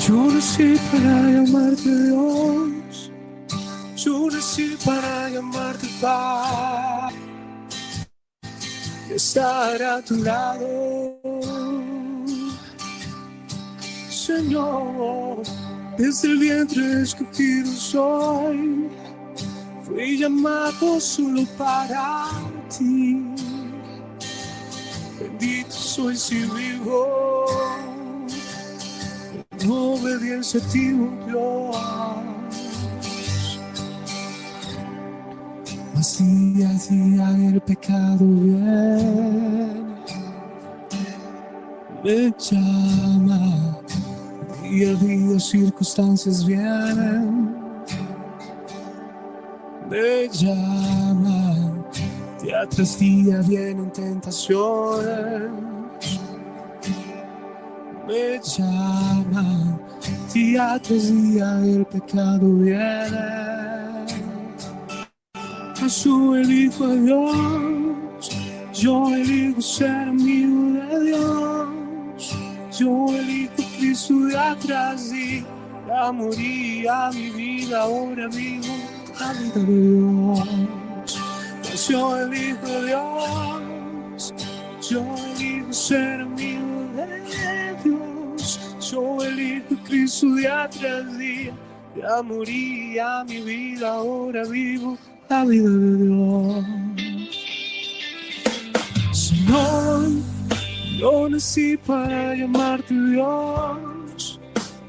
Yo nací para llamarte Dios, yo nací para llamarte paz y estar a tu lado, Señor. Desde el vientre escogido soy, fui llamado solo para ti. Bendito soy si vivo en obediencia a ti, oh Dios. Mas día a día el pecado viene, me llama. Día a día circunstancias vienen, me llaman. Día tras día vienen tentaciones, me llaman. Día tras día el pecado viene. Mas yo elijo a Dios, yo elijo ser amigo de Dios, yo elijo a Cristo día tras día. Moría mi vida, ahora vivo la vida de Dios. Mas yo elijo a Dios, yo elijo ser amigo de Dios, yo elijo a Cristo día tras día. Ya moría mi vida, ahora vivo la vida de Dios. Señor, yo nací para llamarte Dios,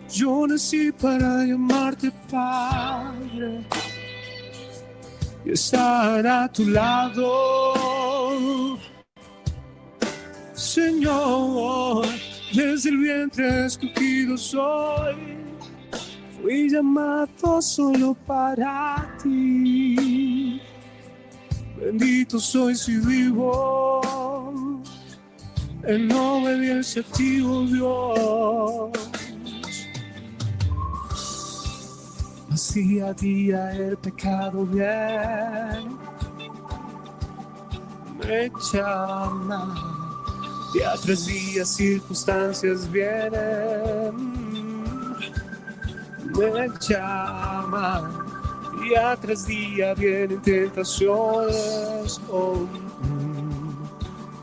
yo nací para llamarte Padre y estar a tu lado, Señor. Desde el vientre escogido soy, fui llamado solo para ti. Bendito soy si vivo en obediencia a ti, oh Dios. Mas día a día el pecado viene, me llama. Día tras día circunstancias vienen, me llama. Día tras día vienen tentaciones, oh,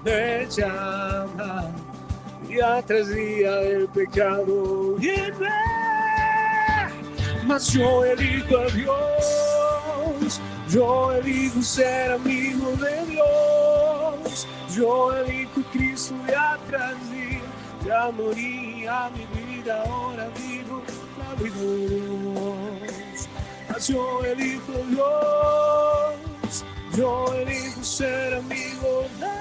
me llama. Día tras día el pecado viene. Mas yo elijo a Dios, yo elijo ser amigo de Dios, yo elijo a Cristo día tras día. Ya moría mi vida, ahora vivo la vida de Dios. Mas yo elijo a Dios, yo elijo ser amigo de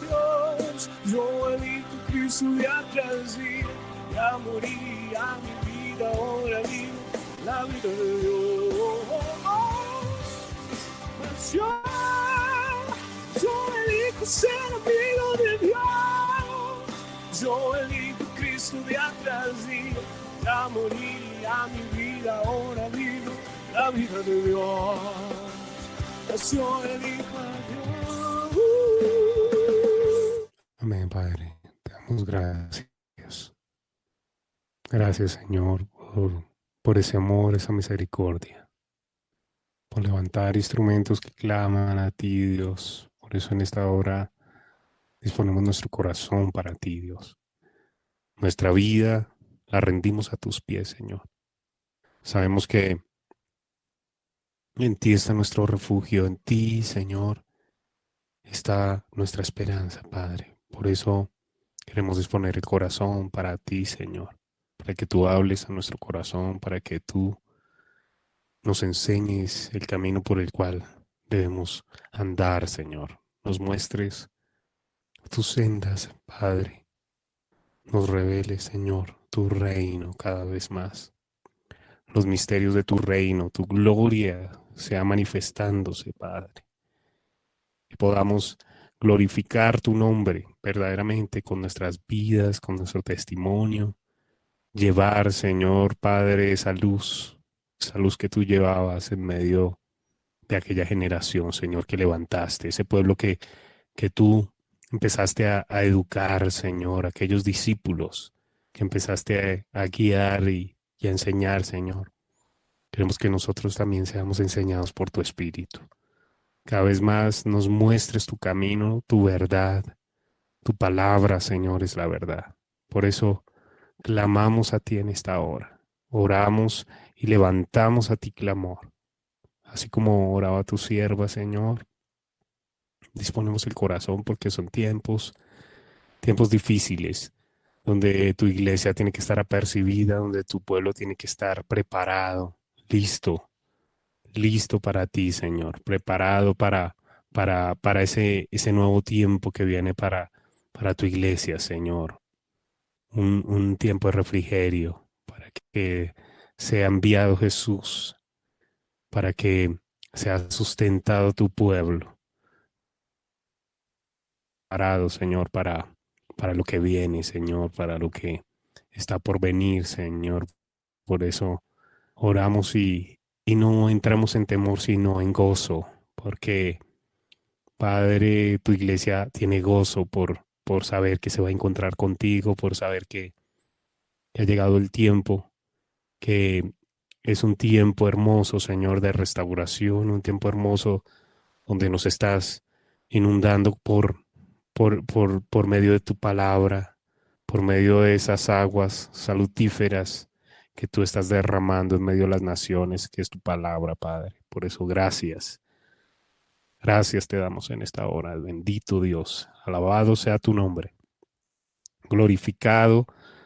Dios, yo elijo a Cristo día tras día. Ya moría mi vida, ahora vivo la vida de Dios. Mas yo elijo ser amigo de Dios, yo elijo Cristo día tras día. Ya moría mi vida, ahora vivo la vida de Dios. Mas yo elijo a Dios. Amén, Padre. Te damos gracias. Gracias, Señor, por ese amor, esa misericordia, por levantar instrumentos que claman a ti, Dios. Por eso en esta hora disponemos nuestro corazón para ti, Dios. Nuestra vida la rendimos a tus pies, Señor. Sabemos que en ti está nuestro refugio, en ti, Señor, está nuestra esperanza, Padre. Por eso queremos disponer el corazón para ti, Señor, para que tú hables a nuestro corazón, para que tú nos enseñes el camino por el cual debemos andar, Señor. Nos muestres tus sendas, Padre. Nos reveles, Señor, tu reino cada vez más. Los misterios de tu reino, tu gloria sea manifestándose, Padre. Que podamos glorificar tu nombre verdaderamente con nuestras vidas, con nuestro testimonio. Llevar, Señor, Padre, esa luz que tú llevabas en medio de aquella generación, Señor, que levantaste, ese pueblo que tú empezaste a educar, Señor, aquellos discípulos que empezaste a guiar y a enseñar, Señor. Queremos que nosotros también seamos enseñados por tu Espíritu. Cada vez más nos muestres tu camino, tu verdad, tu palabra, Señor, es la verdad. Por eso clamamos a ti en esta hora. Oramos y levantamos a ti clamor. Así como oraba tu sierva, Señor, disponemos el corazón porque son tiempos difíciles, donde tu iglesia tiene que estar apercibida, donde tu pueblo tiene que estar preparado, listo para ti, Señor, preparado para ese nuevo tiempo que viene para tu iglesia, Señor. Un tiempo de refrigerio, para que sea enviado Jesús, para que sea sustentado tu pueblo, parado, Señor, para lo que viene, Señor, para lo que está por venir, Señor. Por eso oramos y no entramos en temor, sino en gozo, porque Padre, tu iglesia tiene gozo por saber que se va a encontrar contigo, por saber que ha llegado el tiempo, que es un tiempo hermoso, Señor, de restauración, un tiempo hermoso donde nos estás inundando por medio de tu palabra, por medio de esas aguas salutíferas que tú estás derramando en medio de las naciones, que es tu palabra, Padre. Por eso, gracias. Gracias te damos en esta hora, bendito Dios. Alabado sea tu nombre. Glorificado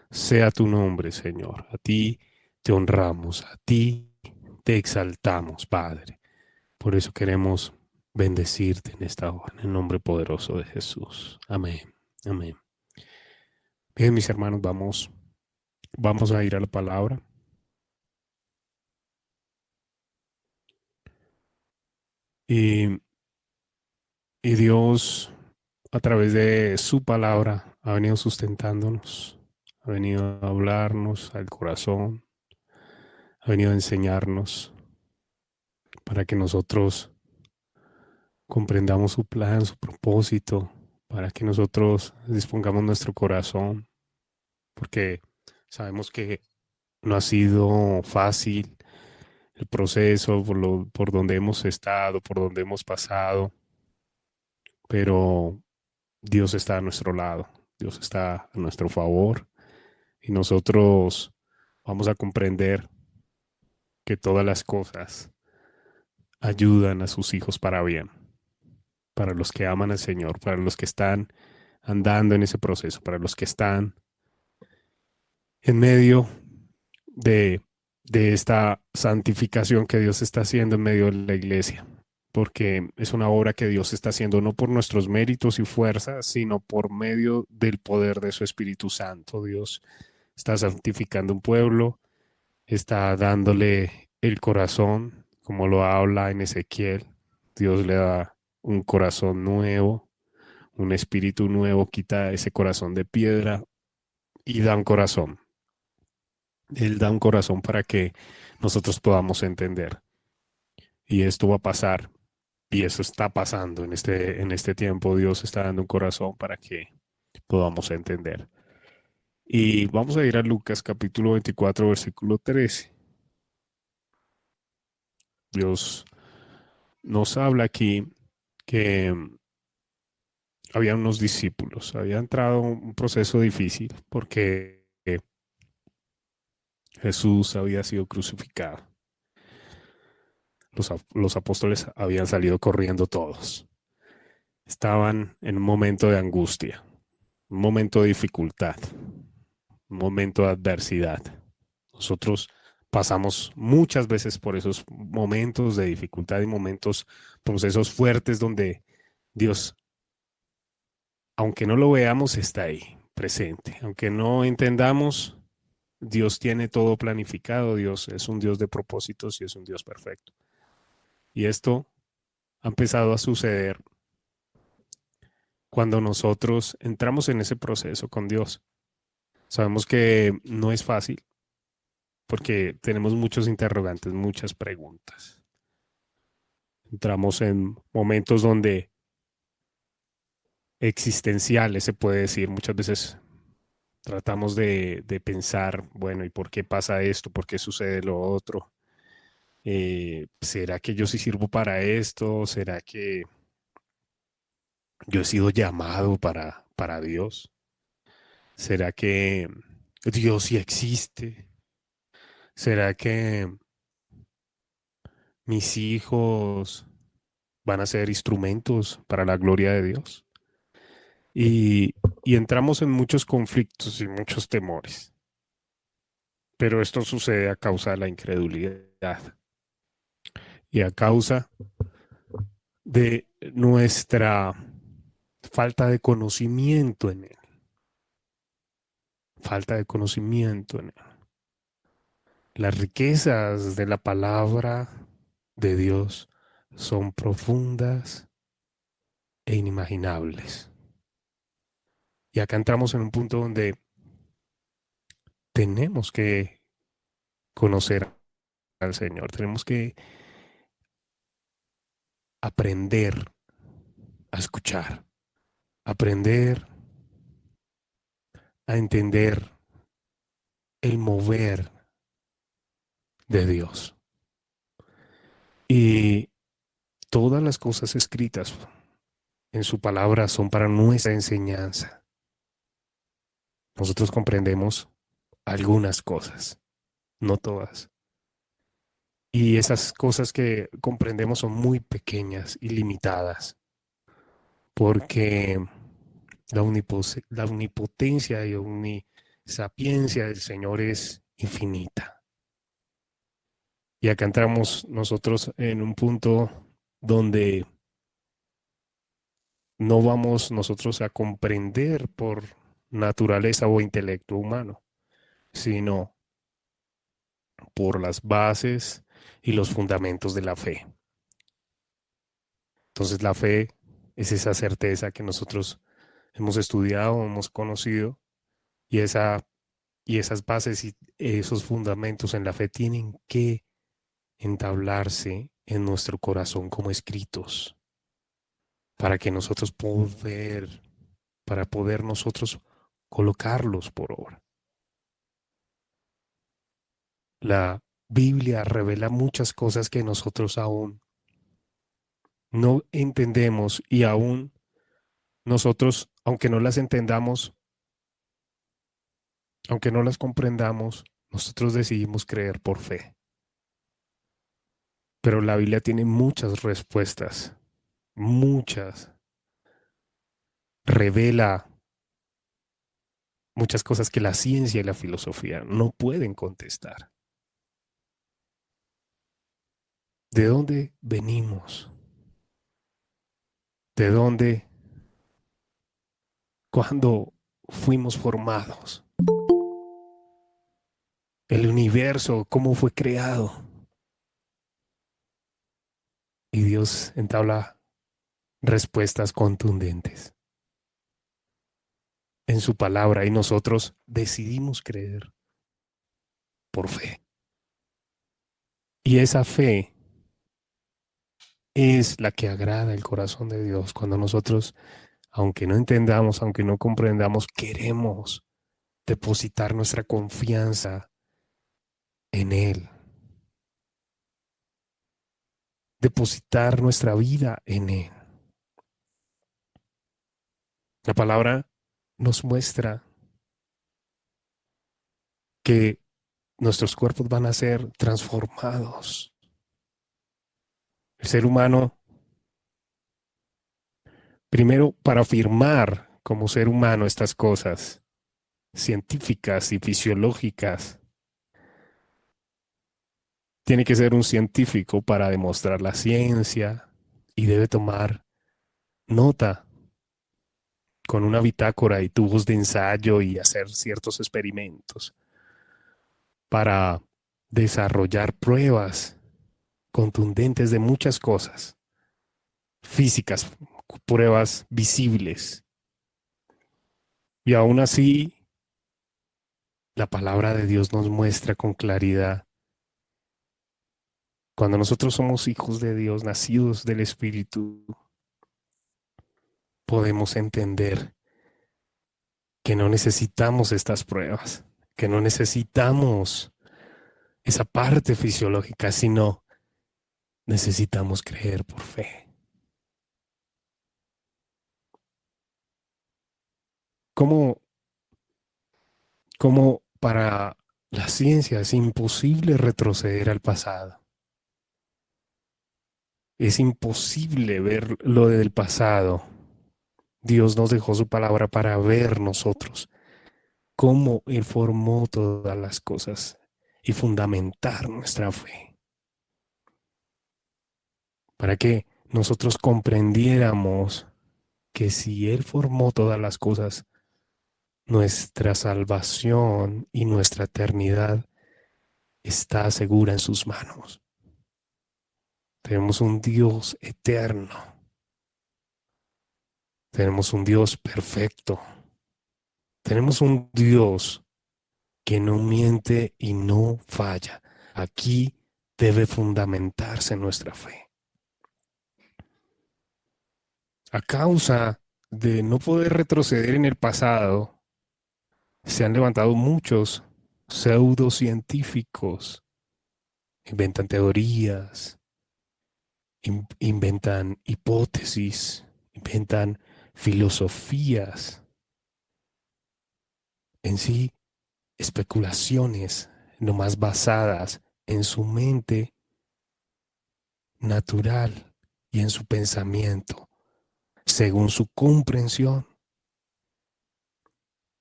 sea tu nombre, Señor. A ti te honramos, a ti te exaltamos, Padre. Por eso queremos bendecirte en esta hora, en el nombre poderoso de Jesús. Amén. Amén. Bien, mis hermanos, vamos a ir a la palabra. Y, y Dios, a través de su palabra, ha venido sustentándonos, ha venido a hablarnos al corazón, ha venido a enseñarnos para que nosotros comprendamos su plan, su propósito, para que nosotros dispongamos nuestro corazón, porque sabemos que no ha sido fácil el proceso por donde hemos estado, por donde hemos pasado, pero Dios está a nuestro lado, Dios está a nuestro favor y nosotros vamos a comprender que todas las cosas ayudan a sus hijos para bien, para los que aman al Señor, para los que están andando en ese proceso, para los que están en medio de, de esta santificación que Dios está haciendo en medio de la iglesia, porque es una obra que Dios está haciendo no por nuestros méritos y fuerzas, sino por medio del poder de su Espíritu Santo. Dios está santificando un pueblo, está dándole el corazón, como lo habla en Ezequiel. Dios le da un corazón nuevo, un espíritu nuevo, quita ese corazón de piedra y da un corazón. Él da un corazón para que nosotros podamos entender. Y esto va a pasar. Y eso está pasando en este tiempo. Dios está dando un corazón para que podamos entender. Y vamos a ir a Lucas capítulo 24, versículo 13. Dios nos habla aquí que había unos discípulos. Había entrado un proceso difícil porque Jesús había sido crucificado. Los apóstoles habían salido corriendo todos. Estaban en un momento de angustia, un momento de dificultad, un momento de adversidad. Nosotros pasamos muchas veces por esos momentos de dificultad y momentos, procesos fuertes donde Dios, aunque no lo veamos, está ahí, presente. Aunque no entendamos, Dios tiene todo planificado. Dios es un Dios de propósitos y es un Dios perfecto. Y esto ha empezado a suceder cuando nosotros entramos en ese proceso con Dios. Sabemos que no es fácil porque tenemos muchos interrogantes, muchas preguntas. Entramos en momentos donde existenciales, se puede decir, muchas veces tratamos de pensar, bueno, ¿y por qué pasa esto? ¿Por qué sucede lo otro? ¿Será que yo sí sirvo para esto? ¿Será que yo he sido llamado para Dios? ¿Será que Dios sí existe? ¿Será que mis hijos van a ser instrumentos para la gloria de Dios? Y entramos en muchos conflictos y muchos temores, pero esto sucede a causa de la incredulidad y a causa de nuestra falta de conocimiento en Él, falta de conocimiento en Él. Las riquezas de la palabra de Dios son profundas e inimaginables. Y acá entramos en un punto donde tenemos que conocer al Señor, tenemos que aprender a escuchar, aprender a entender el mover de Dios. Y todas las cosas escritas en su palabra son para nuestra enseñanza. Nosotros comprendemos algunas cosas, no todas. Y esas cosas que comprendemos son muy pequeñas y limitadas, porque la omnipotencia y omnisapiencia del Señor es infinita. Y acá entramos nosotros en un punto donde no vamos nosotros a comprender por naturaleza o intelecto humano, sino por las bases y los fundamentos de la fe. Entonces la fe es esa certeza que nosotros hemos estudiado, hemos conocido, y, y esas bases y esos fundamentos en la fe tienen que entablarse en nuestro corazón como escritos, para que nosotros para poder nosotros colocarlos por obra. La Biblia revela muchas cosas que nosotros aún no entendemos y aún nosotros, aunque no las entendamos, aunque no las comprendamos, nosotros decidimos creer por fe. Pero la Biblia tiene muchas respuestas, muchas. Revela muchas cosas que la ciencia y la filosofía no pueden contestar. ¿De dónde venimos? ¿De dónde? ¿Cuándo fuimos formados? El universo, ¿cómo fue creado? Y Dios entabla respuestas contundentes en su palabra y nosotros decidimos creer por fe. Y esa fe es la que agrada el corazón de Dios cuando nosotros, aunque no entendamos, aunque no comprendamos, queremos depositar nuestra confianza en Él, depositar nuestra vida en Él. La palabra nos muestra que nuestros cuerpos van a ser transformados. El ser humano, primero, para afirmar como ser humano estas cosas científicas y fisiológicas, tiene que ser un científico para demostrar la ciencia y debe tomar nota con una bitácora y tubos de ensayo y hacer ciertos experimentos para desarrollar pruebas contundentes de muchas cosas, físicas, pruebas visibles. Y aún así, la palabra de Dios nos muestra con claridad. Cuando nosotros somos hijos de Dios, nacidos del Espíritu, podemos entender que no necesitamos estas pruebas, que no necesitamos esa parte fisiológica, sino necesitamos creer por fe. ¿Cómo, cómo para la ciencia es imposible retroceder al pasado? Es imposible ver lo del pasado. Dios nos dejó su palabra para ver nosotros cómo Él formó todas las cosas y fundamentar nuestra fe, para que nosotros comprendiéramos que si Él formó todas las cosas, nuestra salvación y nuestra eternidad está segura en sus manos. Tenemos un Dios eterno, tenemos un Dios perfecto, tenemos un Dios que no miente y no falla. Aquí debe fundamentarse nuestra fe. A causa de no poder retroceder en el pasado, se han levantado muchos pseudocientíficos, inventan teorías, inventan hipótesis, inventan filosofías, en sí especulaciones nomás basadas en su mente natural y en su pensamiento, según su comprensión.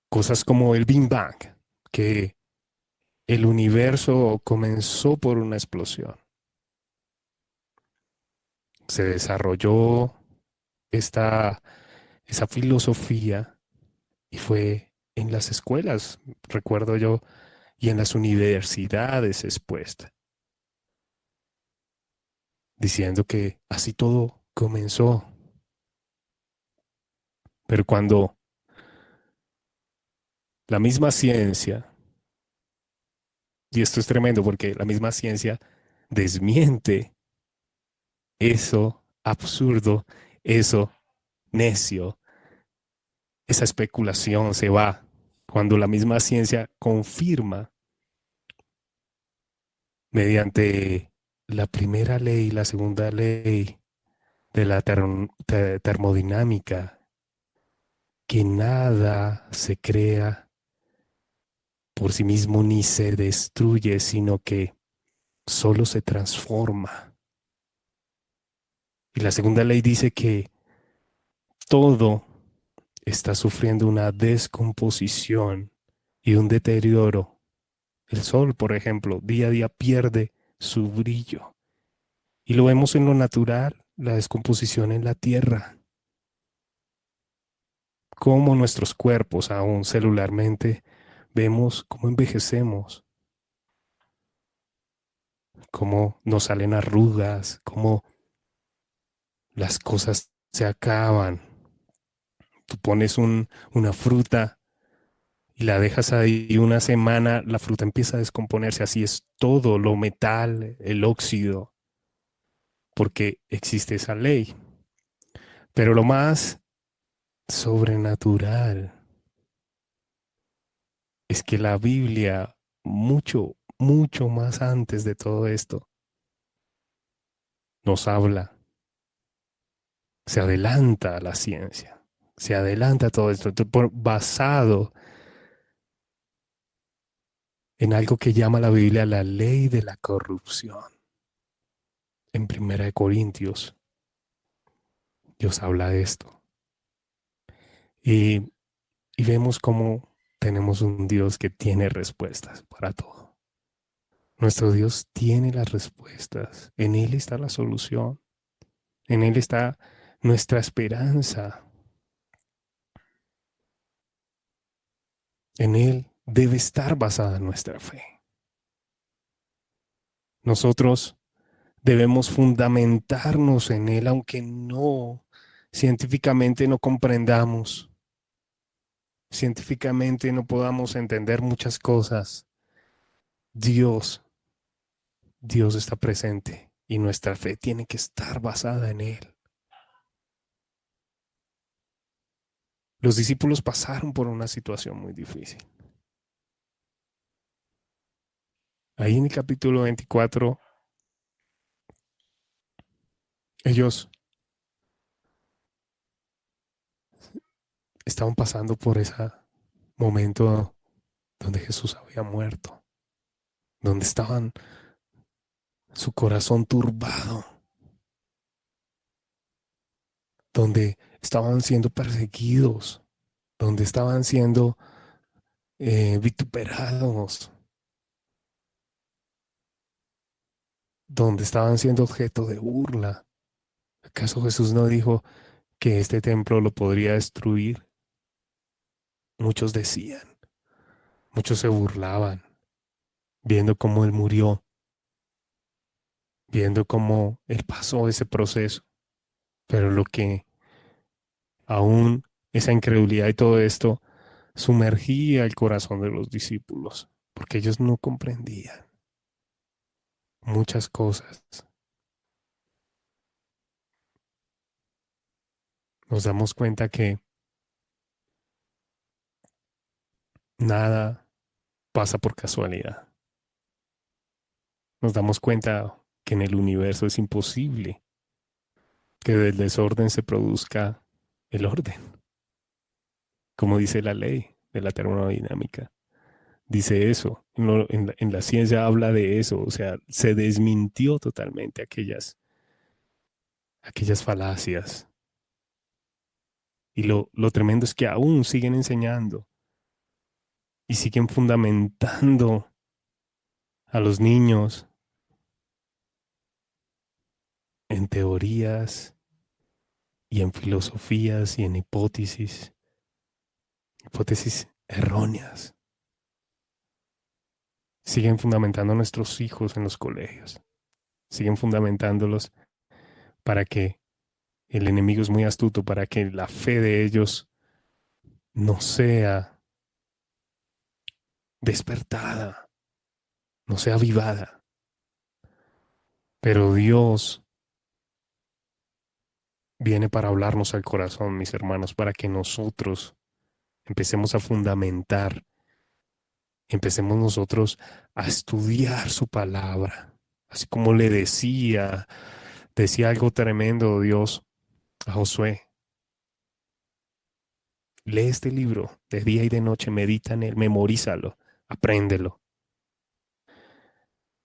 Cosas como el Big Bang, que el universo comenzó por una explosión. Se desarrolló esa filosofía y fue en las escuelas, recuerdo yo, y en las universidades expuesta, diciendo que así todo comenzó. Pero cuando la misma ciencia, y esto es tremendo porque la misma ciencia desmiente eso absurdo, eso necio, esa especulación se va, cuando la misma ciencia confirma mediante la primera ley y la segunda ley de la termodinámica, que nada se crea por sí mismo ni se destruye, sino que solo se transforma. Y la segunda ley dice que todo está sufriendo una descomposición y un deterioro. El sol, por ejemplo, día a día pierde su brillo. Y lo vemos en lo natural, la descomposición en la tierra. Cómo nuestros cuerpos, aún celularmente, vemos cómo envejecemos, cómo nos salen arrugas, cómo las cosas se acaban. Tú pones una fruta y la dejas ahí una semana, la fruta empieza a descomponerse. Así es todo lo metal, el óxido, porque existe esa ley. Pero lo más sobrenatural es que la Biblia, mucho, mucho más antes de todo esto, nos habla, se adelanta a la ciencia, se adelanta a todo esto, basado en algo que llama la Biblia la ley de la corrupción. En Primera de Corintios, Dios habla de esto. Y, y vemos cómo tenemos un Dios que tiene respuestas para todo. Nuestro Dios tiene las respuestas. En Él está la solución. En Él está nuestra esperanza. En Él debe estar basada nuestra fe. Nosotros debemos fundamentarnos en Él, aunque no, científicamente no comprendamos, científicamente no podamos entender muchas cosas. Dios está presente y nuestra fe tiene que estar basada en Él. Los discípulos pasaron por una situación muy difícil. Ahí en el capítulo 24, ellos estaban pasando por ese momento donde Jesús había muerto, donde estaban su corazón turbado, donde estaban siendo perseguidos, donde estaban siendo vituperados, donde estaban siendo objeto de burla. ¿Acaso Jesús no dijo que este templo lo podría destruir? Muchos decían, muchos se burlaban, viendo cómo Él murió, viendo cómo Él pasó ese proceso. Pero lo que aún esa incredulidad y todo esto sumergía el corazón de los discípulos, porque ellos no comprendían muchas cosas. Nos damos cuenta que nada pasa por casualidad. Nos damos cuenta que en el universo es imposible que del desorden se produzca el orden, como dice la ley de la termodinámica. Dice eso, en la ciencia habla de eso, o sea, se desmintió totalmente aquellas falacias. Y lo tremendo es que aún siguen enseñando y siguen fundamentando a los niños en teorías y en filosofías y en hipótesis erróneas. Siguen fundamentando a nuestros hijos en los colegios. Siguen fundamentándolos para que el enemigo es muy astuto, para que la fe de ellos no sea despertada, no sea avivada. Pero Dios viene para hablarnos al corazón, mis hermanos, para que nosotros empecemos a fundamentar, empecemos nosotros a estudiar su palabra. Así como le decía algo tremendo Dios a Josué. Lee este libro de día y de noche, medita en él, memorízalo, apréndelo.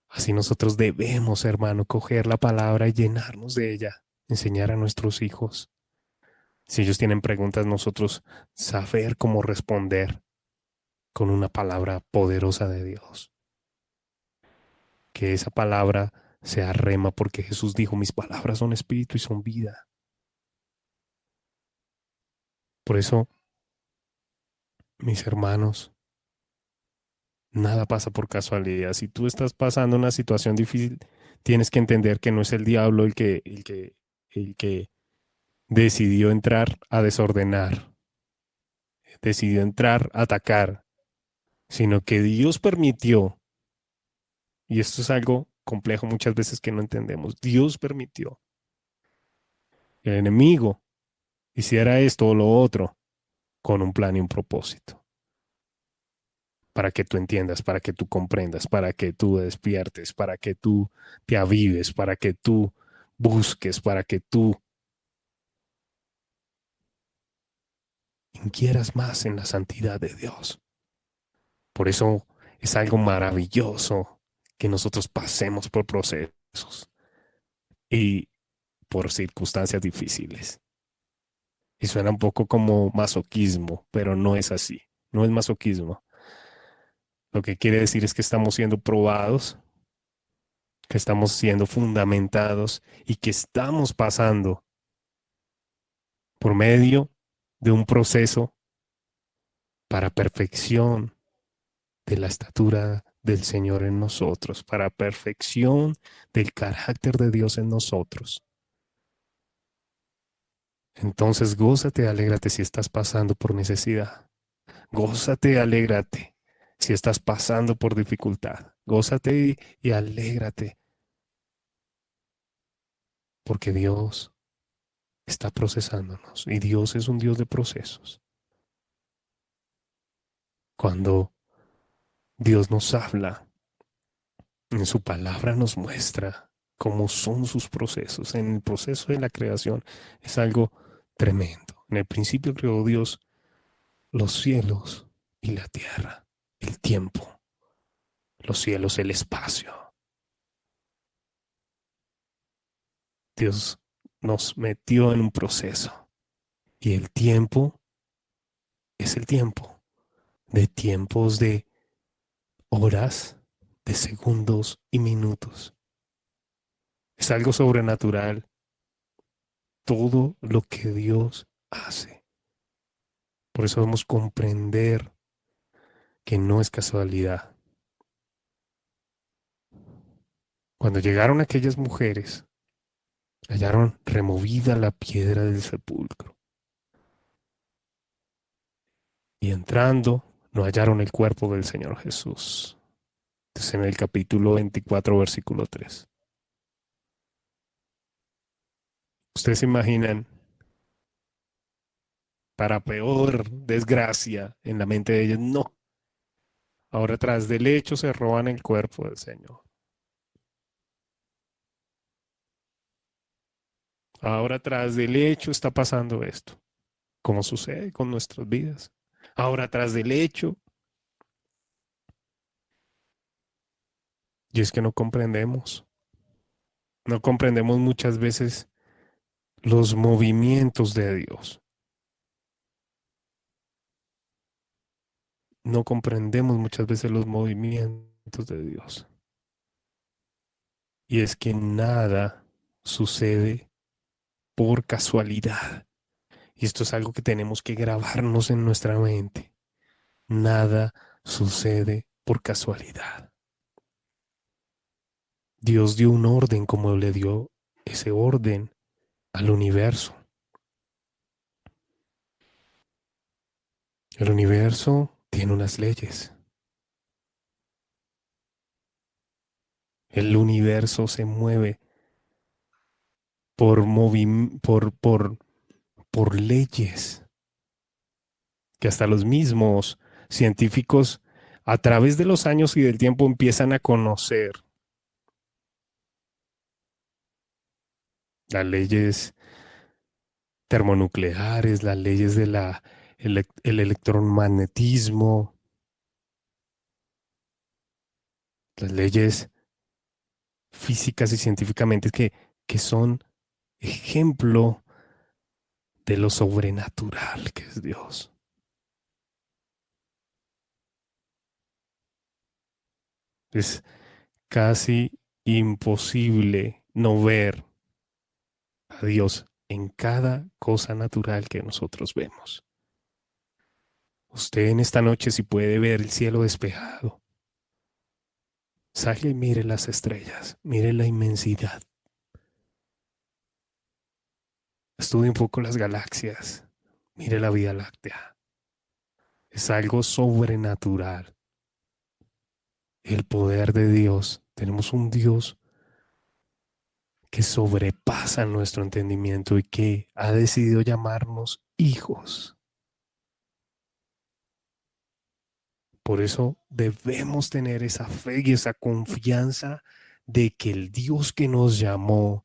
Así nosotros debemos, hermano, coger la palabra y llenarnos de ella, enseñar a nuestros hijos. Si ellos tienen preguntas, nosotros saber cómo responder con una palabra poderosa de Dios. Que esa palabra sea rema, porque Jesús dijo, mis palabras son espíritu y son vida. Por eso, mis hermanos, nada pasa por casualidad. Si tú estás pasando una situación difícil, tienes que entender que no es el diablo el que decidió entrar a desordenar, decidió entrar a atacar, sino que Dios permitió, y esto es algo complejo muchas veces que no entendemos, Dios permitió que el enemigo hiciera esto o lo otro con un plan y un propósito, para que tú entiendas, para que tú comprendas, para que tú despiertes, para que tú te avives, para que tú busques, para que tú inquieras más en la santidad de Dios. Por eso es algo maravilloso que nosotros pasemos por procesos y por circunstancias difíciles. Y suena un poco como masoquismo, pero no es así. No es masoquismo. Lo que quiere decir es que estamos siendo probados, que estamos siendo fundamentados y que estamos pasando por medio de un proceso para perfección de la estatura del Señor en nosotros, para perfección del carácter de Dios en nosotros. Entonces, gózate, alégrate si estás pasando por necesidad. Gózate, alégrate si estás pasando por dificultad. Gózate y alégrate, porque Dios está procesándonos y Dios es un Dios de procesos. Cuando Dios nos habla, en su palabra nos muestra cómo son sus procesos. En el proceso de la creación es algo tremendo. En el principio creó Dios los cielos y la tierra, el tiempo, los cielos, el espacio. Dios nos metió en un proceso y el tiempo es el tiempo, de tiempos de horas, de segundos y minutos. Es algo sobrenatural todo lo que Dios hace. Por eso debemos comprender que no es casualidad. Cuando llegaron aquellas mujeres, hallaron removida la piedra del sepulcro. Y entrando, no hallaron el cuerpo del Señor Jesús. Entonces en el capítulo 24, versículo 3. Ustedes se imaginan, para peor desgracia en la mente de ellos, no. Ahora tras del hecho se roban el cuerpo del Señor. Ahora tras del hecho está pasando esto, como sucede con nuestras vidas. Ahora tras del hecho, y es que no comprendemos muchas veces los movimientos de Dios. No comprendemos muchas veces los movimientos de Dios. Y es que nada sucede por casualidad. Y esto es algo que tenemos que grabarnos en nuestra mente. Nada sucede por casualidad. Dios dio un orden como le dio ese orden al universo. El universo tiene unas leyes. El universo se mueve por leyes que hasta los mismos científicos a través de los años y del tiempo empiezan a conocer. Las leyes termonucleares, las leyes de el electromagnetismo, las leyes físicas y científicamente que son ejemplo de lo sobrenatural que es Dios. Es casi imposible no ver a Dios en cada cosa natural que nosotros vemos. Usted en esta noche, si puede ver el cielo despejado, salga y mire las estrellas, mire la inmensidad. Estudie un poco las galaxias, mire la Vía Láctea. Es algo sobrenatural. El poder de Dios. Tenemos un Dios que sobrepasa nuestro entendimiento y que ha decidido llamarnos hijos. Por eso debemos tener esa fe y esa confianza de que el Dios que nos llamó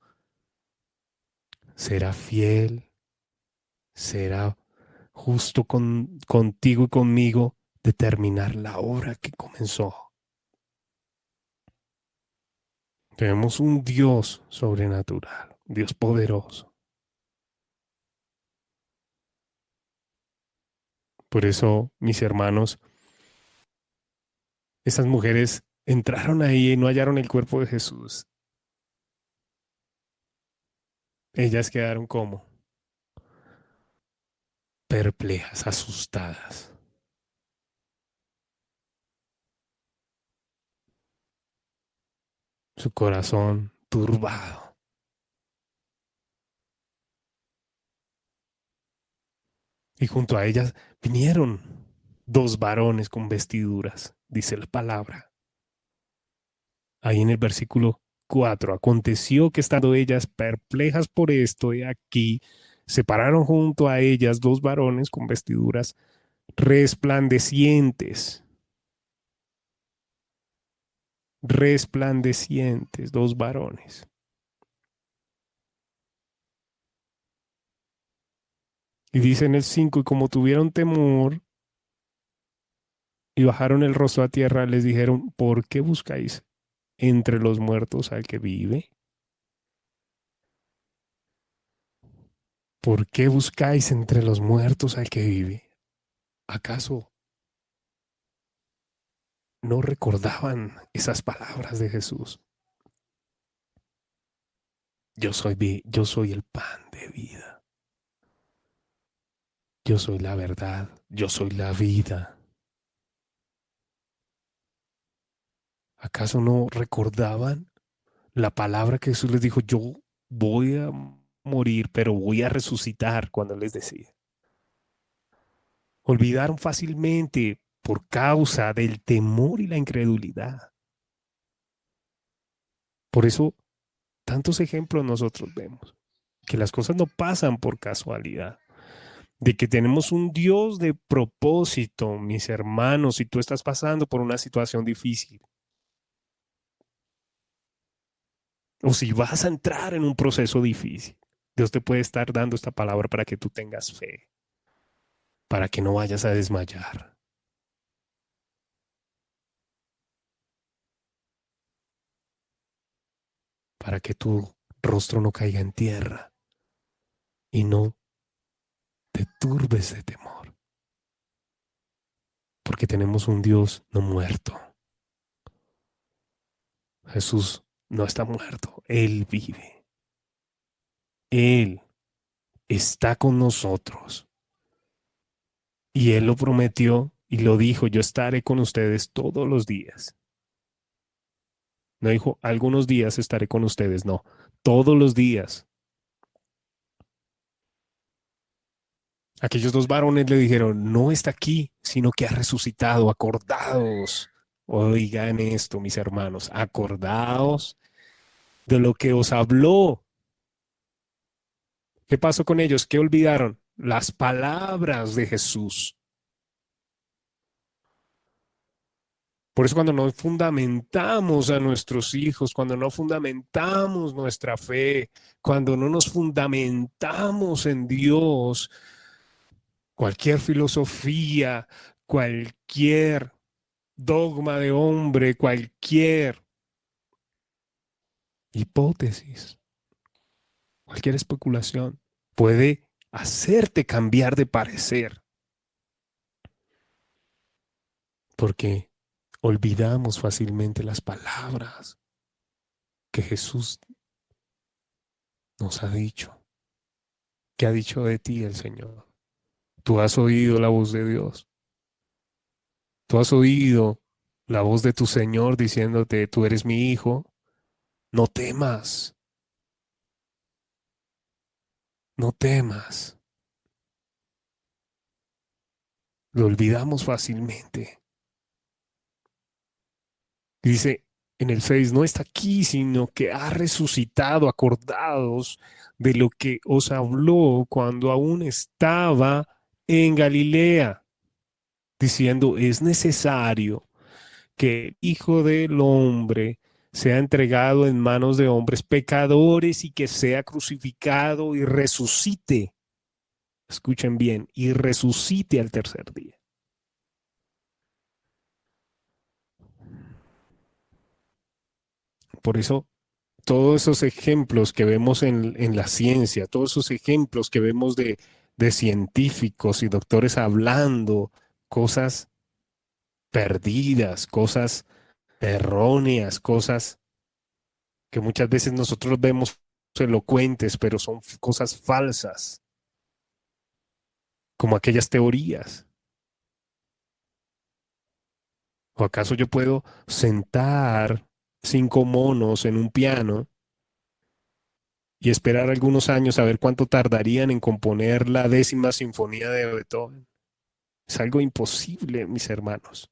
será fiel, será justo contigo y conmigo de terminar la obra que comenzó. Tenemos un Dios sobrenatural, Dios poderoso. Por eso, mis hermanos, esas mujeres entraron ahí y no hallaron el cuerpo de Jesús. Ellas quedaron como perplejas, asustadas. Su corazón turbado. Y junto a ellas vinieron dos varones con vestiduras, dice la palabra. Ahí en el versículo 4, aconteció que estando ellas perplejas por esto, y aquí se pararon junto a ellas dos varones con vestiduras resplandecientes, resplandecientes, 2 varones. Y dice en el 5, y como tuvieron temor y bajaron el rostro a tierra, les dijeron, ¿por qué buscáis entre los muertos al que vive? ¿Por qué buscáis entre los muertos al que vive? ¿Acaso no recordaban esas palabras de Jesús? Yo soy el pan de vida. Yo soy la verdad. Yo soy la vida. ¿Acaso no recordaban la palabra que Jesús les dijo? Yo voy a morir, pero voy a resucitar cuando les decía. Olvidaron fácilmente por causa del temor y la incredulidad. Por eso, tantos ejemplos nosotros vemos, que las cosas no pasan por casualidad, de que tenemos un Dios de propósito, mis hermanos, si tú estás pasando por una situación difícil, o si vas a entrar en un proceso difícil, Dios te puede estar dando esta palabra para que tú tengas fe, para que no vayas a desmayar, para que tu rostro no caiga en tierra y no te turbes de temor, porque tenemos un Dios no muerto. Jesús no está muerto, Él vive. Él está con nosotros. Y Él lo prometió y lo dijo, yo estaré con ustedes todos los días. No dijo, algunos días estaré con ustedes, no, todos los días. Aquellos 2 varones le dijeron, no está aquí, sino que ha resucitado, acordaos. Oigan esto, mis hermanos, acordaos de lo que os habló. ¿Qué pasó con ellos? ¿Qué olvidaron? Las palabras de Jesús. Por eso cuando no fundamentamos a nuestros hijos, cuando no fundamentamos nuestra fe, cuando no nos fundamentamos en Dios, cualquier filosofía, cualquier dogma de hombre, cualquier hipótesis, cualquier especulación puede hacerte cambiar de parecer, porque olvidamos fácilmente las palabras que Jesús nos ha dicho. ¿Qué ha dicho de ti el Señor? Tú has oído la voz de Dios. Tú has oído la voz de tu Señor diciéndote, tú eres mi hijo. No temas, no temas. Lo olvidamos fácilmente. Dice en el 6, no está aquí, sino que ha resucitado, acordados de lo que os habló cuando aún estaba en Galilea, diciendo, es necesario que el Hijo del Hombre sea entregado en manos de hombres pecadores y que sea crucificado y resucite. Escuchen bien, y resucite al tercer día. Por eso, todos esos ejemplos que vemos en la ciencia, todos esos ejemplos que vemos de científicos y doctores hablando cosas perdidas, cosas erróneas, cosas que muchas veces nosotros vemos elocuentes, pero son cosas falsas, como aquellas teorías. ¿O acaso yo puedo sentar 5 monos en un piano y esperar algunos años a ver cuánto tardarían en componer la 10ª sinfonía de Beethoven? Es algo imposible, mis hermanos.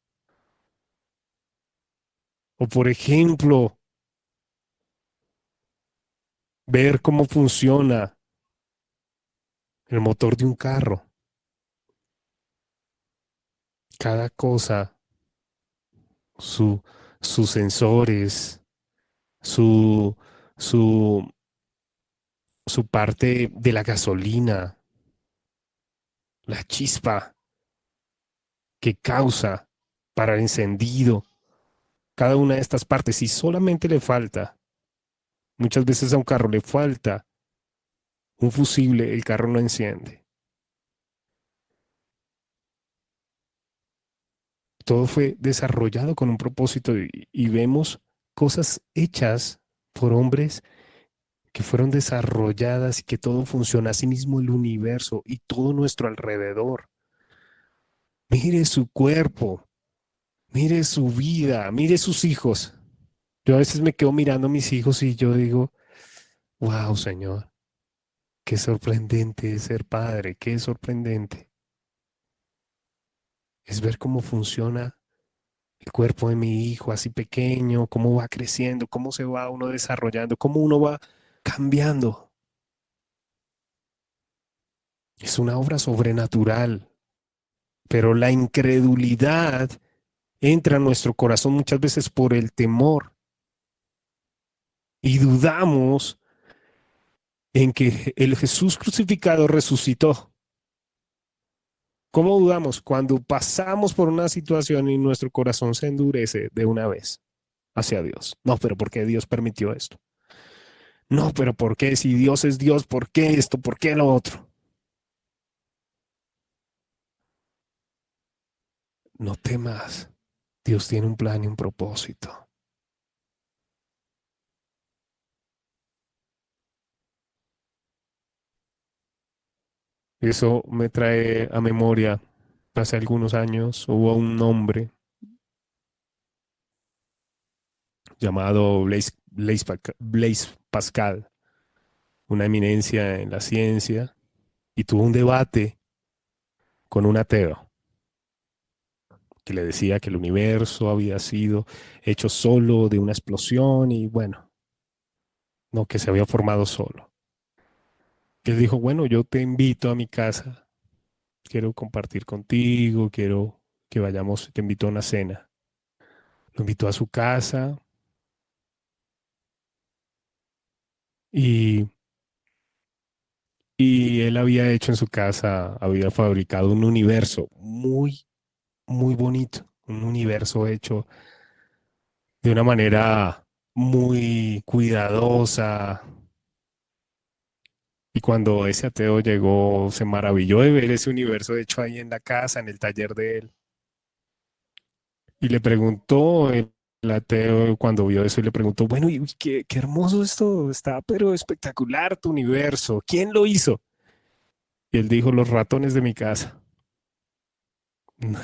O por ejemplo, ver cómo funciona el motor de un carro. cada cosa, su, sus sensores, su, su, su parte de la gasolina, la chispa que causa para el encendido, cada una de estas partes, si solamente le falta, muchas veces a un carro le falta un fusible, el carro no enciende. Todo fue desarrollado con un propósito y vemos cosas hechas por hombres que fueron desarrolladas y que todo funciona, así mismo el universo y todo nuestro alrededor. Mire su cuerpo, mire su vida, mire sus hijos. Yo a veces me quedo mirando a mis hijos y yo digo, wow, Señor, qué sorprendente es ser padre, qué sorprendente es ver cómo funciona el cuerpo de mi hijo así pequeño, cómo va creciendo, cómo se va uno desarrollando, cómo uno va cambiando. Es una obra sobrenatural, pero la incredulidad entra a nuestro corazón muchas veces por el temor y dudamos en que el Jesús crucificado resucitó. ¿Cómo dudamos? Cuando pasamos por una situación y nuestro corazón se endurece de una vez hacia Dios. No, pero ¿por qué Dios permitió esto? No, pero ¿por qué? Si Dios es Dios, ¿por qué esto? ¿Por qué lo otro? No temas. Dios tiene un plan y un propósito. Eso me trae a memoria, hace algunos años hubo un hombre llamado Blaise Pascal, una eminencia en la ciencia, y tuvo un debate con un ateo que le decía que el universo había sido hecho solo de una explosión y bueno, no, que se había formado solo. Él dijo, bueno, yo te invito a mi casa, quiero compartir contigo, quiero que vayamos, te invito a una cena. Lo invitó a su casa y, y él había hecho en su casa, había fabricado un universo muy, muy bonito, un universo hecho de una manera muy cuidadosa. Y cuando ese ateo llegó, se maravilló de ver ese universo hecho ahí en la casa, en el taller de él. Y le preguntó el ateo cuando vio eso y le preguntó, bueno, y qué hermoso esto está, pero espectacular tu universo. ¿Quién lo hizo? Y él dijo, los ratones de mi casa.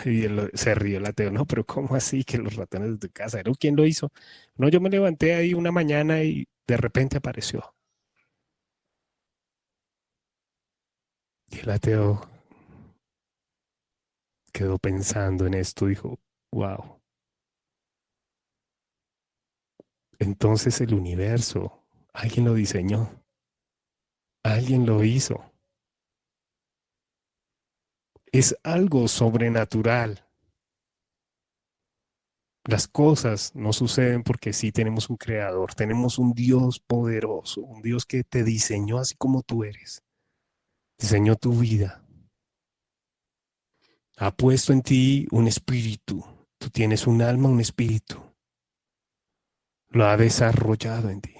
Y él se rió el ateo, no, pero ¿cómo así que los ratones de tu casa? ¿Pero quién lo hizo? No, yo me levanté ahí una mañana y de repente apareció. Y el ateo quedó pensando en esto, dijo, wow, entonces el universo, alguien lo diseñó, alguien lo hizo. Es algo sobrenatural. Las cosas no suceden porque sí tenemos un creador, tenemos un Dios poderoso, un Dios que te diseñó así como tú eres, diseñó tu vida, ha puesto en ti un espíritu, tú tienes un alma, un espíritu, lo ha desarrollado en ti.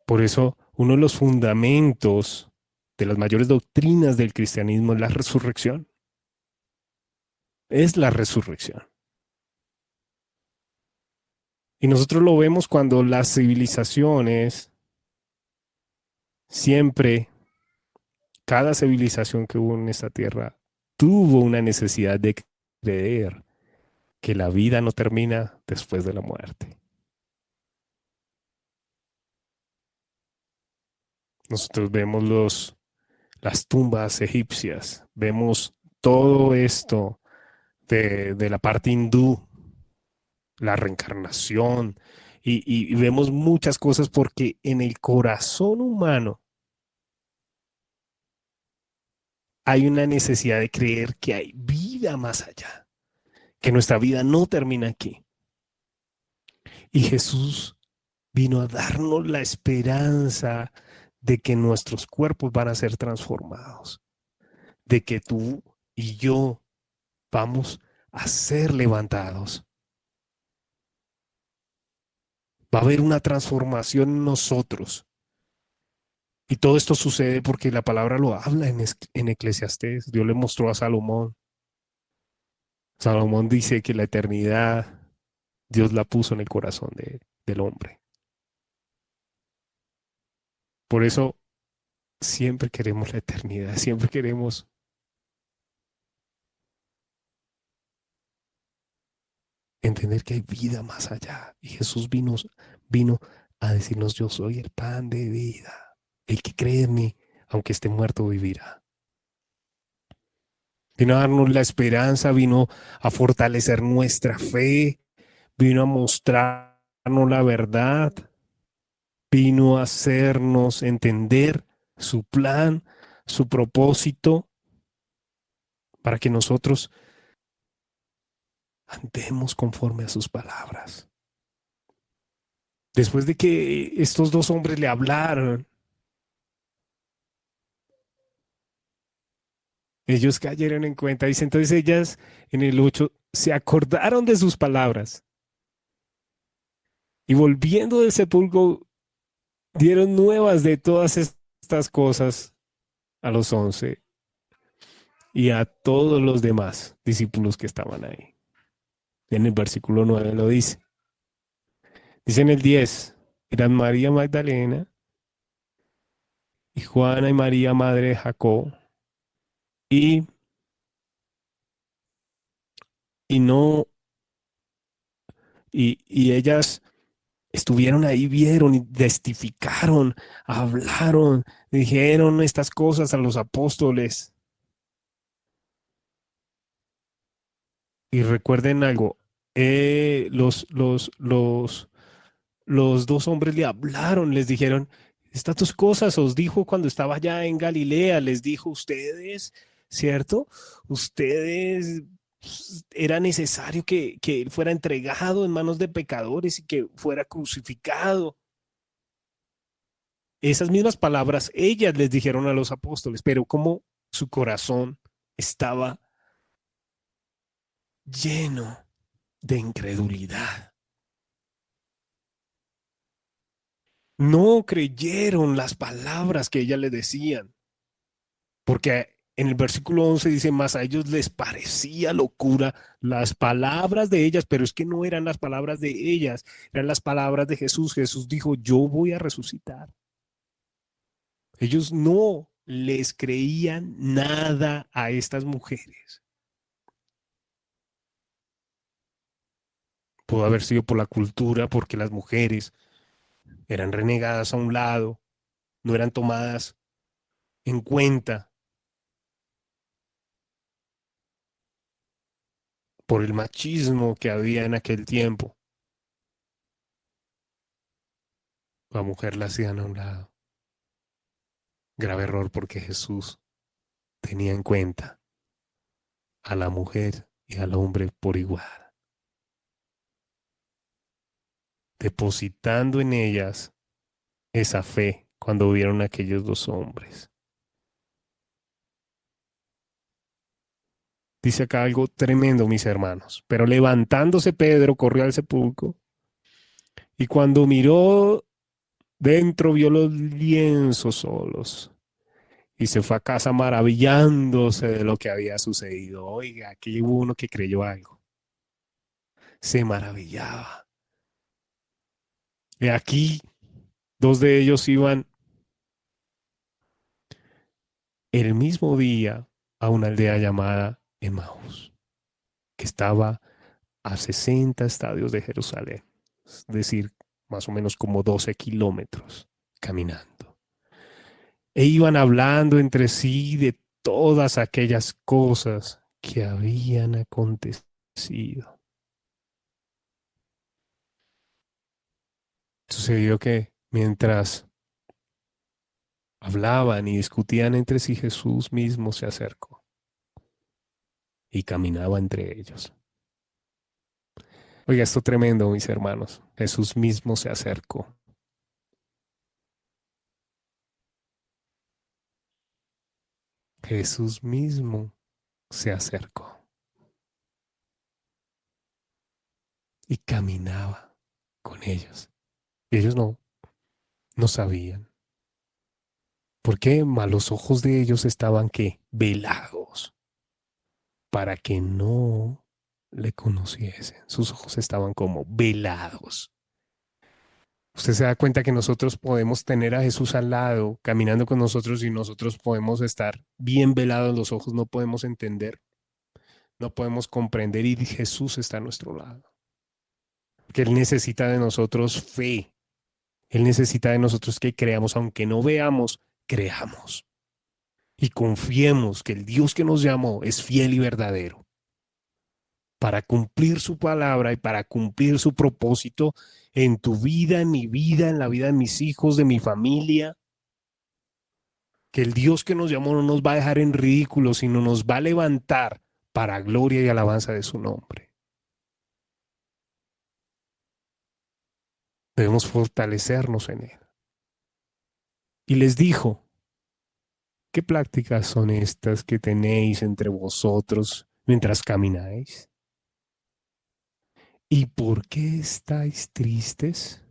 Por eso, uno de los fundamentos de las mayores doctrinas del cristianismo es la resurrección. Es la resurrección. Y nosotros lo vemos cuando las civilizaciones siempre, cada civilización que hubo en esta tierra tuvo una necesidad de creer que la vida no termina después de la muerte. Nosotros vemos las tumbas egipcias, vemos todo esto de la parte hindú, la reencarnación, y vemos muchas cosas porque en el corazón humano hay una necesidad de creer que hay vida más allá, que nuestra vida no termina aquí. Y Jesús vino a darnos la esperanza de que nuestros cuerpos van a ser transformados, de que tú y yo vamos a ser levantados. Va a haber una transformación en nosotros. Y todo esto sucede porque la palabra lo habla en Eclesiastés. Dios le mostró a Salomón. Salomón dice que la eternidad Dios la puso en el corazón del hombre. Por eso siempre queremos la eternidad, siempre queremos entender que hay vida más allá. Y Jesús vino a decirnos, yo soy el pan de vida. El que cree en mí, aunque esté muerto, vivirá. Vino a darnos la esperanza, vino a fortalecer nuestra fe, vino a mostrarnos la verdad, vino a hacernos entender su plan, su propósito, para que nosotros andemos conforme a sus palabras. Después de que estos dos hombres le hablaron, ellos cayeron en cuenta. Dice, entonces ellas en el 8 se acordaron de sus palabras y volviendo del sepulcro dieron nuevas de todas estas cosas a los 11 y a todos los demás discípulos que estaban ahí. En el versículo 9 lo dice. Dice en el 10, eran María Magdalena y Juana y María, madre de Jacob, y, y no, y ellas estuvieron ahí, vieron y testificaron, hablaron, dijeron estas cosas a los apóstoles. Y recuerden algo, los dos hombres le hablaron, les dijeron, estas dos cosas os dijo cuando estaba allá en Galilea, les dijo ustedes, ¿cierto? Ustedes era necesario que él fuera entregado en manos de pecadores y que fuera crucificado. Esas mismas palabras ellas les dijeron a los apóstoles, pero como su corazón estaba lleno de incredulidad. No creyeron las palabras que ellas le decían, porque en el versículo 11 dice, más a ellos les parecía locura las palabras de ellas, pero es que no eran las palabras de ellas, eran las palabras de Jesús. Jesús dijo, yo voy a resucitar. Ellos no les creían nada a estas mujeres. Pudo haber sido por la cultura, porque las mujeres eran renegadas a un lado, no eran tomadas en cuenta por el machismo que había en aquel tiempo. La mujer la hacían a un lado. Grave error porque Jesús tenía en cuenta a la mujer y al hombre por igual, depositando en ellas esa fe cuando vieron a aquellos dos hombres. Dice acá algo tremendo, mis hermanos. Pero levantándose Pedro, corrió al sepulcro y cuando miró dentro vio los lienzos solos y se fue a casa maravillándose de lo que había sucedido. Oiga, aquí hubo uno que creyó algo. Se maravillaba. Y aquí dos de ellos iban el mismo día a una aldea llamada Emaús, que estaba a 60 estadios de Jerusalén, es decir, más o menos como 12 kilómetros caminando. E iban hablando entre sí de todas aquellas cosas que habían acontecido. Sucedió que mientras hablaban y discutían entre sí, Jesús mismo se acercó y caminaba entre ellos. Oiga, esto tremendo, mis hermanos. Jesús mismo se acercó. Jesús mismo se acercó y caminaba con ellos. Y ellos no sabían. ¿Por qué? Mas los ojos de ellos estaban ¿qué? Velados para que no le conociesen. Sus ojos estaban como velados. Usted se da cuenta que nosotros podemos tener a Jesús al lado, caminando con nosotros y nosotros podemos estar bien velados los ojos, no podemos entender, no podemos comprender y Jesús está a nuestro lado. Que Él necesita de nosotros fe. Él necesita de nosotros que creamos, aunque no veamos, creamos. Y confiemos que el Dios que nos llamó es fiel y verdadero para cumplir su palabra y para cumplir su propósito en tu vida, en mi vida, en la vida de mis hijos, de mi familia. Que el Dios que nos llamó no nos va a dejar en ridículo, sino nos va a levantar para gloria y alabanza de su nombre. Debemos fortalecernos en Él. Y les dijo, ¿qué prácticas son estas que tenéis entre vosotros mientras camináis? ¿Y por qué estáis tristes?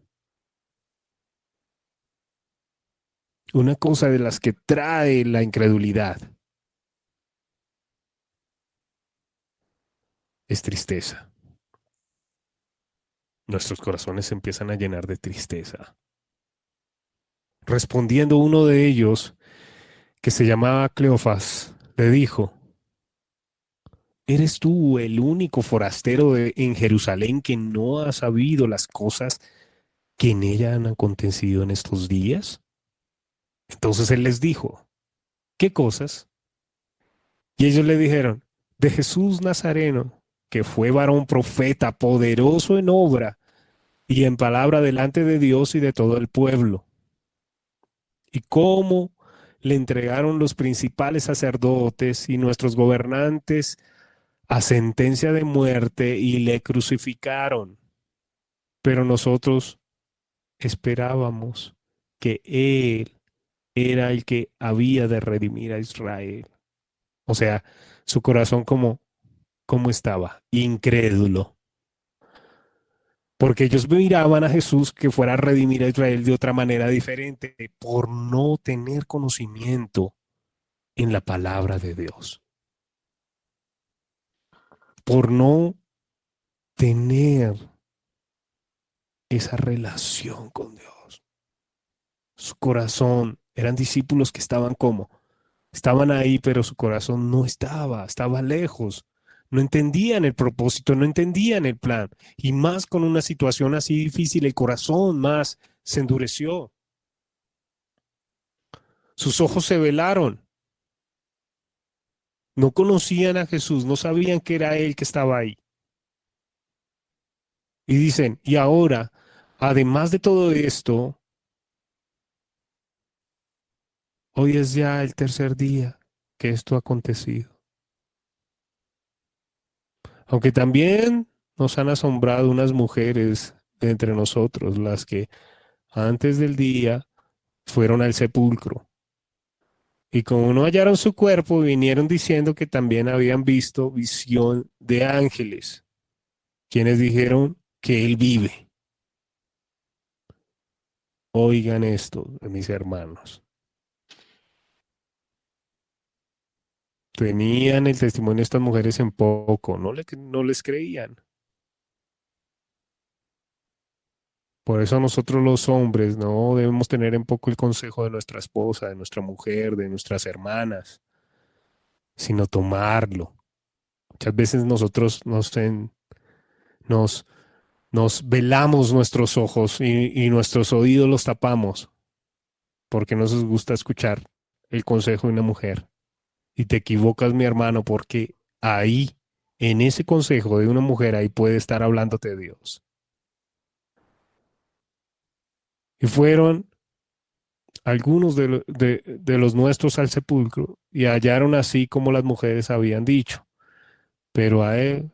Una cosa de las que trae la incredulidad es tristeza. Nuestros corazones se empiezan a llenar de tristeza. Respondiendo uno de ellos, que se llamaba Cleofas, le dijo, ¿eres tú el único forastero en Jerusalén que no ha sabido las cosas que en ella han acontecido en estos días? Entonces él les dijo, ¿qué cosas? Y ellos le dijeron, de Jesús Nazareno, que fue varón profeta, poderoso en obra y en palabra delante de Dios y de todo el pueblo. Y cómo le entregaron los principales sacerdotes y nuestros gobernantes a sentencia de muerte y le crucificaron. Pero nosotros esperábamos que Él era el que había de redimir a Israel. O sea, su corazón como estaba, incrédulo. Porque ellos miraban a Jesús que fuera a redimir a Israel de otra manera diferente, por no tener conocimiento en la palabra de Dios. Por no tener esa relación con Dios. Su corazón, eran discípulos que estaban como, estaban ahí, pero su corazón no estaba lejos. No entendían el propósito, no entendían el plan. Y más con una situación así difícil, el corazón más se endureció. Sus ojos se velaron. No conocían a Jesús, no sabían que era Él que estaba ahí. Y dicen, y ahora, además de todo esto, hoy es ya el tercer día que esto ha acontecido. Aunque también nos han asombrado unas mujeres de entre nosotros, las que antes del día fueron al sepulcro. Y como no hallaron su cuerpo, vinieron diciendo que también habían visto visión de ángeles, quienes dijeron que él vive. Oigan esto, mis hermanos. Tenían el testimonio de estas mujeres en poco, no les creían. Por eso nosotros los hombres no debemos tener en poco el consejo de nuestra esposa, de nuestra mujer, de nuestras hermanas, sino tomarlo. Muchas veces nosotros nos, nos velamos nuestros ojos y nuestros oídos los tapamos porque no nos gusta escuchar el consejo de una mujer. Y te equivocas, mi hermano, porque ahí, en ese consejo de una mujer, ahí puede estar hablándote de Dios. Y fueron algunos de los nuestros al sepulcro y hallaron así como las mujeres habían dicho, pero a él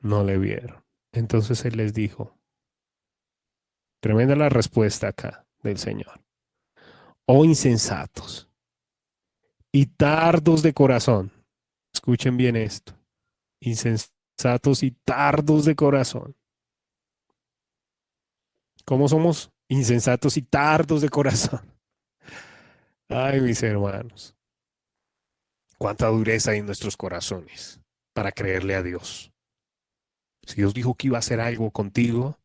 no le vieron. Entonces él les dijo, tremenda la respuesta acá del Señor. Oh insensatos y tardos de corazón. Escuchen bien esto. Insensatos y tardos de corazón. ¿Cómo somos? Insensatos y tardos de corazón. Ay, mis hermanos. Cuánta dureza hay en nuestros corazones para creerle a Dios. Si Dios dijo que iba a hacer algo contigo,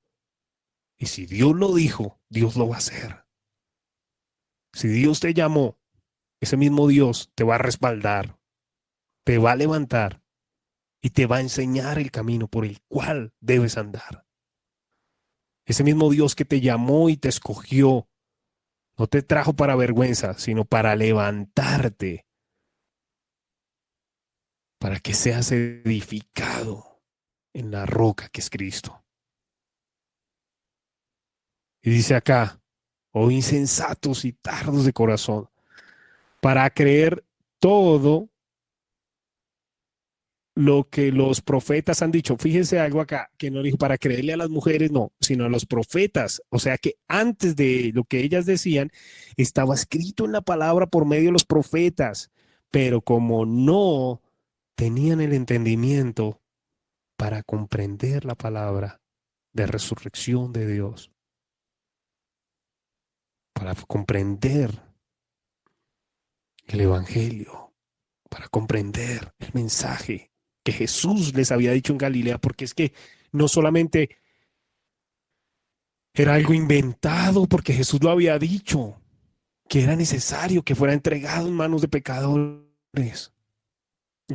y si Dios lo dijo, Dios lo va a hacer. Si Dios te llamó, ese mismo Dios te va a respaldar, te va a levantar y te va a enseñar el camino por el cual debes andar. Ese mismo Dios que te llamó y te escogió, no te trajo para vergüenza, sino para levantarte, para que seas edificado en la roca que es Cristo. Y dice acá, oh insensatos y tardos de corazón, para creer todo lo que los profetas han dicho. Fíjense algo acá, que no dijo para creerle a las mujeres, no, sino a los profetas. O sea que antes de lo que ellas decían, estaba escrito en la palabra por medio de los profetas, pero como no tenían el entendimiento para comprender la palabra de resurrección de Dios, para comprender el Evangelio, para comprender el mensaje que Jesús les había dicho en Galilea, porque es que no solamente era algo inventado, porque Jesús lo había dicho, que era necesario que fuera entregado en manos de pecadores,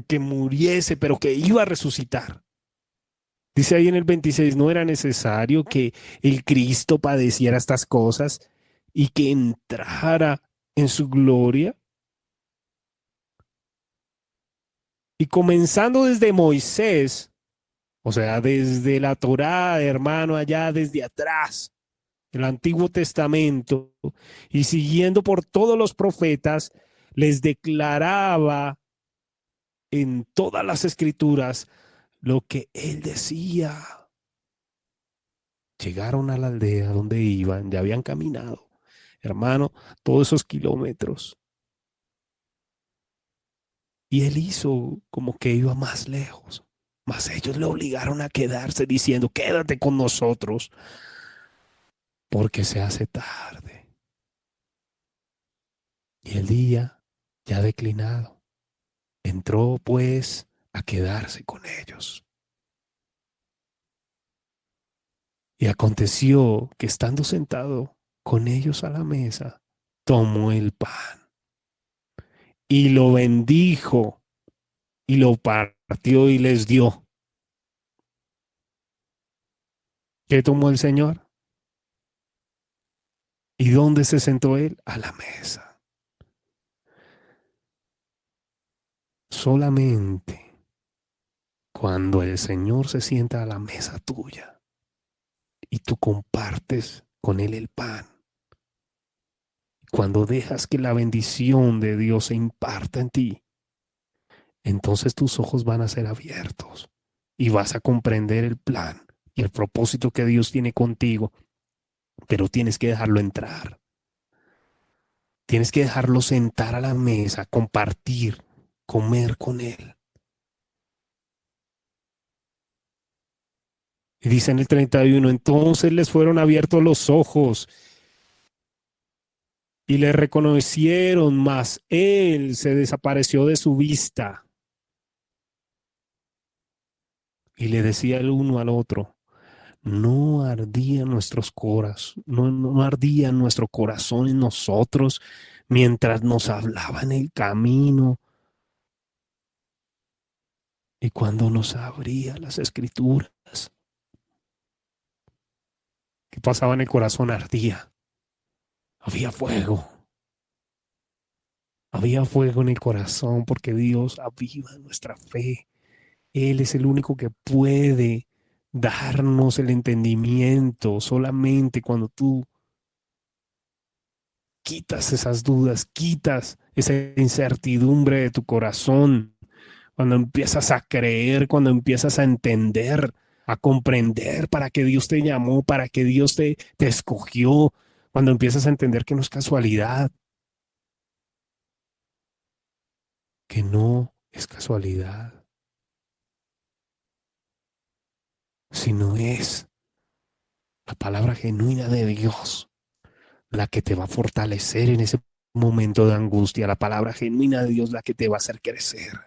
que muriese, pero que iba a resucitar. Dice ahí en el 26, no era necesario que el Cristo padeciera estas cosas y que entrara en su gloria. Y comenzando desde Moisés, o sea, desde la Torá, hermano, allá desde atrás, el Antiguo Testamento, y siguiendo por todos los profetas, les declaraba en todas las escrituras lo que él decía. Llegaron a la aldea donde iban, ya habían caminado, hermano, todos esos kilómetros. Y él hizo como que iba más lejos. Mas ellos le obligaron a quedarse diciendo, quédate con nosotros, porque se hace tarde. Y el día ya declinado. Entró pues a quedarse con ellos. Y aconteció que estando sentado con ellos a la mesa, tomó el pan y lo bendijo y lo partió y les dio. ¿Qué tomó el Señor? ¿Y dónde se sentó él? A la mesa. Solamente cuando el Señor se sienta a la mesa tuya y tú compartes con él el pan, cuando dejas que la bendición de Dios se imparta en ti, entonces tus ojos van a ser abiertos y vas a comprender el plan y el propósito que Dios tiene contigo, pero tienes que dejarlo entrar. Tienes que dejarlo sentar a la mesa, compartir, comer con él. Y dice en el 31, entonces les fueron abiertos los ojos y le reconocieron, mas él se desapareció de su vista. Y le decía el uno al otro, no ardía nuestros corazones, no ardía nuestro corazón en nosotros mientras nos hablaba en el camino y cuando nos abría las escrituras. ¿Qué pasaba en el corazón? Ardía. Había fuego. Había fuego en el corazón porque Dios aviva nuestra fe. Él es el único que puede darnos el entendimiento solamente cuando tú quitas esas dudas, quitas esa incertidumbre de tu corazón, cuando empiezas a creer, cuando empiezas a entender, a comprender para qué Dios te llamó, para qué Dios te escogió, cuando empiezas a entender que no es casualidad, que no es casualidad, sino es la palabra genuina de Dios la que te va a fortalecer en ese momento de angustia, la palabra genuina de Dios la que te va a hacer crecer.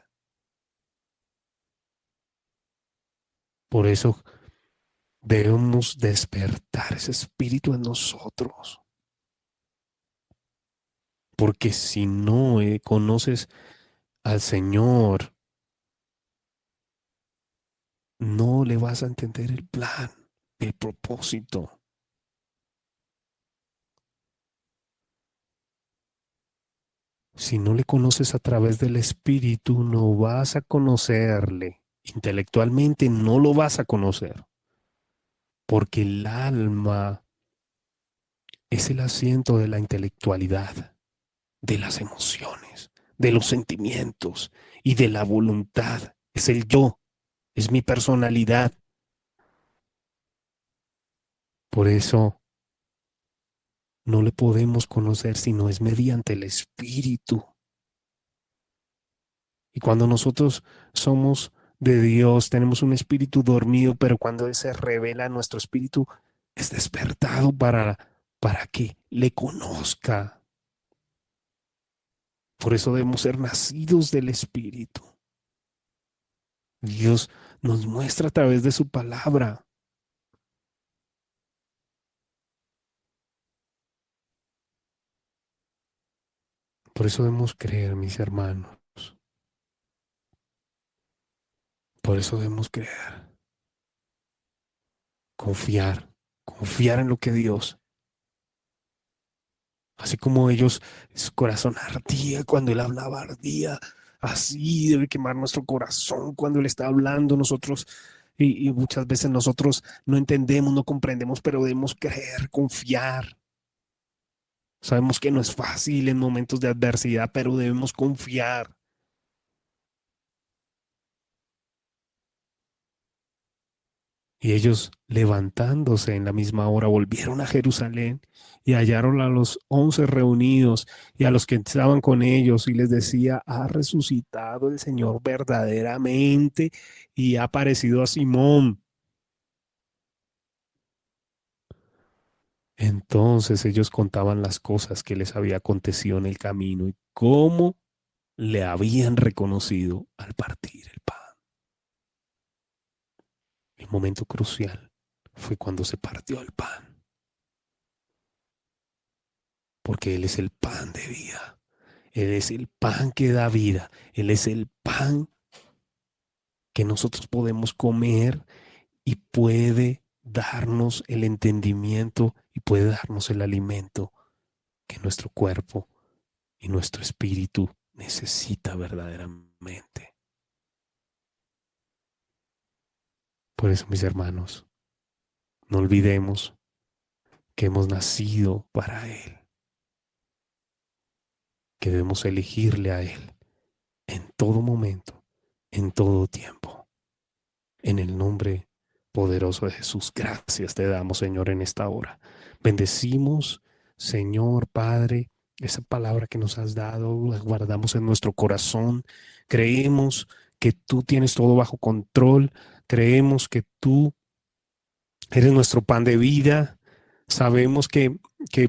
Por eso debemos despertar ese espíritu en nosotros. Porque si no conoces al Señor, no le vas a entender el plan, el propósito. Si no le conoces a través del Espíritu, no vas a conocerle. Intelectualmente no lo vas a conocer. Porque el alma es el asiento de la intelectualidad, de las emociones, de los sentimientos y de la voluntad. Es el yo, es mi personalidad. Por eso no le podemos conocer si no es mediante el Espíritu. Y cuando nosotros somos de Dios, tenemos un espíritu dormido, pero cuando Él se revela, nuestro espíritu es despertado para que le conozca. Por eso debemos ser nacidos del Espíritu. Dios nos muestra a través de su palabra. Por eso debemos creer, mis hermanos. Por eso debemos creer. Confiar en lo que Dios. Así como ellos, su corazón ardía cuando Él hablaba, ardía. Así debe quemar nuestro corazón cuando Él está hablando. Nosotros, y muchas veces nosotros no entendemos, no comprendemos, pero debemos creer, confiar. Sabemos que no es fácil en momentos de adversidad, pero debemos confiar. Y ellos, levantándose en la misma hora, volvieron a Jerusalén y hallaron a los 11 reunidos y a los que estaban con ellos y les decía: ha resucitado el Señor verdaderamente y ha aparecido a Simón. Entonces ellos contaban las cosas que les había acontecido en el camino y cómo le habían reconocido al partir el pan. El momento crucial fue cuando se partió el pan. Porque Él es el pan de vida. Él es el pan que da vida. Él es el pan que nosotros podemos comer y puede darnos el entendimiento y puede darnos el alimento que nuestro cuerpo y nuestro espíritu necesita verdaderamente. Por eso, mis hermanos, no olvidemos que hemos nacido para Él, que debemos elegirle a Él en todo momento, en todo tiempo. En el nombre poderoso de Jesús, gracias te damos, Señor, en esta hora. Bendecimos, Señor Padre, esa palabra que nos has dado, la guardamos en nuestro corazón. Creemos que tú tienes todo bajo control. Creemos que tú eres nuestro pan de vida. Sabemos que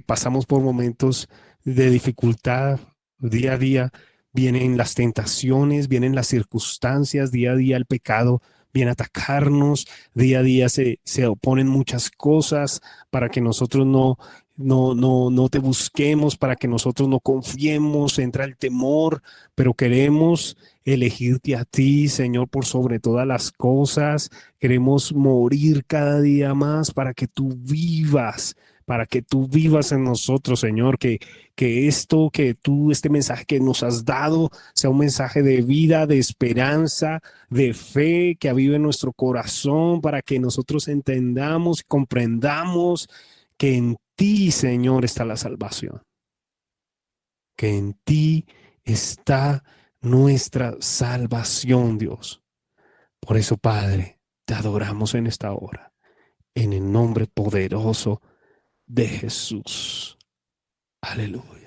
pasamos por momentos de dificultad día a día. Vienen las tentaciones, vienen las circunstancias, día a día el pecado viene a atacarnos, día a día se oponen muchas cosas para que nosotros no te busquemos, para que nosotros no confiemos, entra el temor, pero queremos elegirte a ti, Señor, por sobre todas las cosas. Queremos morir cada día más para que tú vivas en nosotros, Señor, que este mensaje que nos has dado sea un mensaje de vida, de esperanza, de fe, que avive nuestro corazón para que nosotros entendamos y comprendamos que en ti, Señor, está la salvación. que en ti está nuestra salvación, Dios. Por eso, Padre, te adoramos en esta hora, en el nombre poderoso de Jesús. Aleluya.